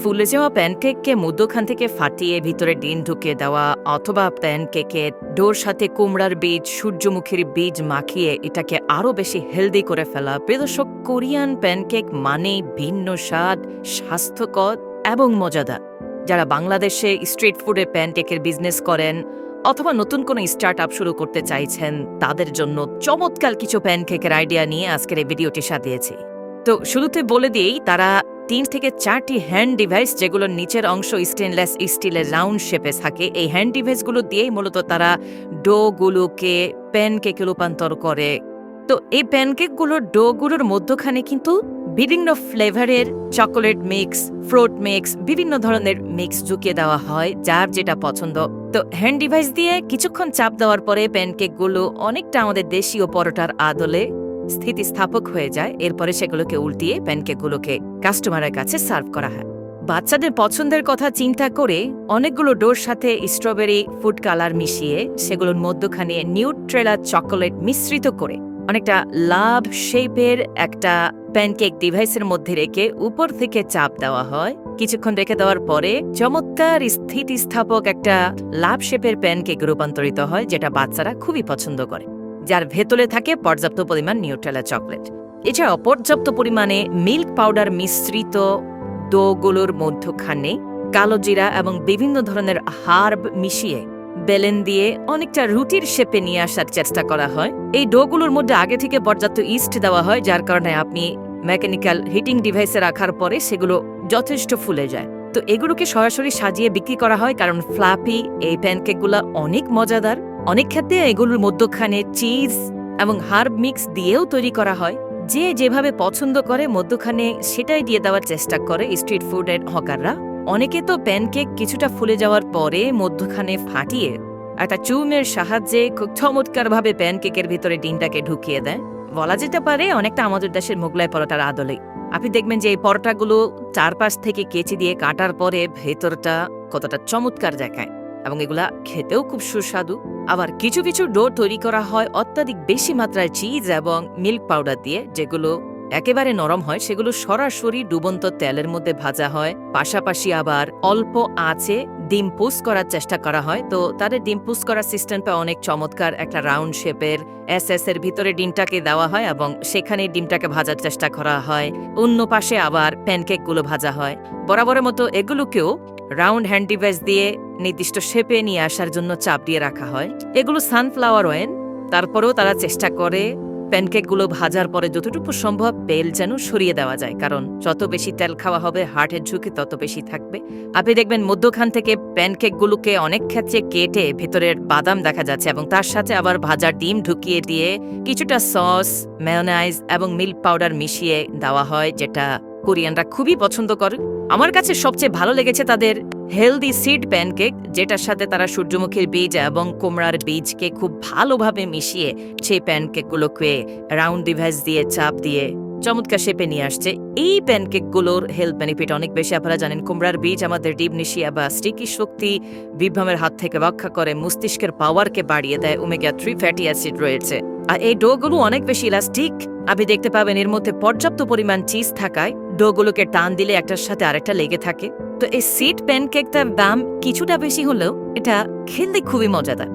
ফুলে যাওয়া প্যানকেককে মধ্যখান থেকে ফাটিয়ে ভিতরে ডিম ঢুকিয়ে দেওয়া অথবা প্যানকেকের ডোর সাথে কুমড়ার বীজ সূর্যমুখীর বীজ মাখিয়ে এটাকে আরও বেশি হেলদি করে ফেলা। প্রিয় দর্শক, কোরিয়ান প্যানকেক মানে ভিন্ন স্বাদ, স্বাস্থ্যকর এবং মজাদার। যারা বাংলাদেশে স্ট্রিট ফুডে প্যানকেকের বিজনেস করেন অথবা নতুন কোনো স্টার্ট আপ শুরু করতে চাইছেন, তাদের জন্য চমৎকার কিছু প্যানকেকের আইডিয়া নিয়ে আজকের এই ভিডিওটি সাজিয়েছি। তো শুরুতে বলে দিই, তারা 3 থেকে 4টি হ্যান্ড ডিভাইস, যেগুলোর নিচের অংশ স্টেনলেস স্টিলের রাউন্ড শেপে থাকে, এই হ্যান্ড ডিভাইসগুলো দিয়েই মূলত তারা ডোগুলোকে প্যানকেকে রূপান্তর করে। তো এই প্যানকেকগুলোর ডোগুলোর মধ্যখানে কিন্তু বিভিন্ন ফ্লেভারের চকোলেট মিক্স, ফ্রুট মিক্স, বিভিন্ন ধরনের মিক্স ঢুকিয়ে দেওয়া হয়, যার যেটা পছন্দ। তো হ্যান্ড ডিভাইস দিয়ে কিছুক্ষণ চাপ দেওয়ার পরে প্যানকেকগুলো অনেকটা আমাদের দেশীয় পরোটার আদলে স্থিতিস্থাপক হয়ে যায়। এরপরে সেগুলোকে উল্টিয়ে প্যানকেকগুলোকে কাস্টমারের কাছে সার্ভ করা হয়। বাচ্চাদের পছন্দের কথা চিন্তা করে অনেকগুলো ডোর সাথে স্ট্রবেরি ফুড কালার মিশিয়ে সেগুলোর মধ্যখানে নিউট্রেলা চকোলেট মিশ্রিত করে অনেকটা লাভ শেপের একটা প্যানকেক ডিভাইসের মধ্যে রেখে উপর থেকে চাপ দেওয়া হয়। কিছুক্ষণ রেখে দেওয়ার পরে চমৎকার স্থিতিস্থাপক একটা লাভ শেপের প্যানকেক রূপান্তরিত হয়, যেটা বাচ্চারা খুবই পছন্দ করে, যার ভেতরে থাকে পর্যাপ্ত পরিমাণ নিউট্রেলা চকলেট। এছাড়াও পর্যাপ্ত পরিমাণে মিল্ক পাউডার মিশ্রিত ডোগুলোর মধ্যখানে কালো জিরা এবং বিভিন্ন ধরনের হার্ব মিশিয়ে বেলেন দিয়ে অনেকটা রুটির শেপে নিয়ে আসার চেষ্টা করা হয়। এই ডোগুলোর মধ্যে আগে থেকে পর্যাপ্ত ইস্ট দেওয়া হয়, যার কারণে আপনি মেকানিক্যাল হিটিং ডিভাইসে রাখার পরে সেগুলো যথেষ্ট ফুলে যায়। তো এগুলোকে সরাসরি সাজিয়ে বিক্রি করা হয়, কারণ ফ্লাফি এই প্যানকেকগুলো অনেক মজাদার। অনেক ক্ষেত্রে এগুলোর মধ্যখানে চিজ এবং হার্ব মিক্স দিয়েও তৈরি করা হয়। যে যেভাবে পছন্দ করে মধ্যখানে সেটাই দিয়ে দেওয়ার চেষ্টা করে স্ট্রিট ফুডের হকাররা। অনেকে তো প্যানকেক কিছুটা ফুলে যাওয়ার পরে মধ্যখানে ফাটিয়ে একটা চুমের সাহায্যে খুব চমৎকারভাবে প্যানকেকের ভিতরে ডিমটাকে ঢুকিয়ে দেয়। বলা যেতে পারে অনেকটা আমাদের দেশের মোগলাই পরোটার আদলে। আপনি দেখবেন যে এই পরোটাগুলো চারপাশ থেকে কেচি দিয়ে কাটার পরে ভেতরটা কতটা চমৎকার দেখায়, এবং এগুলা খেতেও খুব সুস্বাদু। আবার কিছু কিছু ডো তৈরি করা হয় অত্যাধিক বেশি মাত্রায় চিজ এবং মিল্ক পাউডার দিয়ে, যেগুলো একেবারে নরম হয়। সেগুলো সরাসরি ডুবন্ত তেলের মধ্যে ভাজা হয়। পাশাপাশি আবার অল্প আঁচে ডিম পোস্ট করার চেষ্টা করা হয়। তো তাদের ডিম পোস্ট করার সিস্টেমটা অনেক চমৎকার। একটা রাউন্ড শেপের এর ভিতরে ডিমটাকে দেওয়া হয় এবং সেখানে ডিমটাকে ভাজার চেষ্টা করা হয়। অন্য পাশে আবার প্যানকেকগুলো ভাজা হয়। বরাবরের মতো এগুলোকেও রাউন্ড হ্যান্ড ডিভাইস দিয়ে নির্দিষ্ট শেপে নিয়ে আসার জন্য চাপ দিয়ে রাখা হয়। এগুলো সানফ্লাওয়ার অয়েল। তারপরেও তারা চেষ্টা করে প্যানকেকগুলো ভাজার পরে যতটুকু সম্ভব তেল যেন সরিয়ে দেওয়া যায়, কারণ যত বেশি তেল খাওয়া হবে হার্টের ঝুঁকি তত বেশি থাকবে। আপনি দেখবেন মধ্যখান থেকে প্যানকেকগুলোকে অনেক ক্ষেত্রে কেটে ভেতরের বাদাম দেখা যাচ্ছে, এবং তার সাথে আবার ভাজার ডিম ঢুকিয়ে দিয়ে কিছুটা সস, মেয়োনাইজ এবং মিল্ক পাউডার মিশিয়ে দেওয়া হয়, যেটা কোরিয়ানরা খুবই পছন্দ করে। আমার কাছে সবচেয়ে ভালো লেগেছে তাদের হেলদি সিড প্যানকেক, যেটার সাথে তারা সূর্যমুখীর বীজ এবং কুমড়ার বীজকে খুব ভালোভাবে মিশিয়ে সেই প্যানকেকগুলোকে রাউন্ড ডিভাইস দিয়ে চাপ দিয়ে চমৎকার শেপে নিয়ে আসছে। এই প্যানকেকগুলোর হেলথ বেনিফিট অনেক বেশি। আপনারা জানেন কুমড়ার বীজ আমাদের ডিমনেশিয়া বা স্টিকি শক্তি বিভ্রমের হাত থেকে রক্ষা করে, মস্তিষ্কের পাওয়ারকে বাড়িয়ে দেয়, ওমেগা 3 ফ্যাটি অ্যাসিড রয়েছে। আর এই ডোগুলো অনেক বেশি ইলাস্টিক। আপনি দেখতে পাবেন এর মধ্যে পর্যাপ্ত পরিমাণ চিজ থাকায় ডোগুলোকে টান দিলে একটার সাথে আরেকটা লেগে থাকে। তো এই সিড প্যানকেকটার দাম কিছুটা বেশি হলেও এটা খেলতে খুবই মজাদার।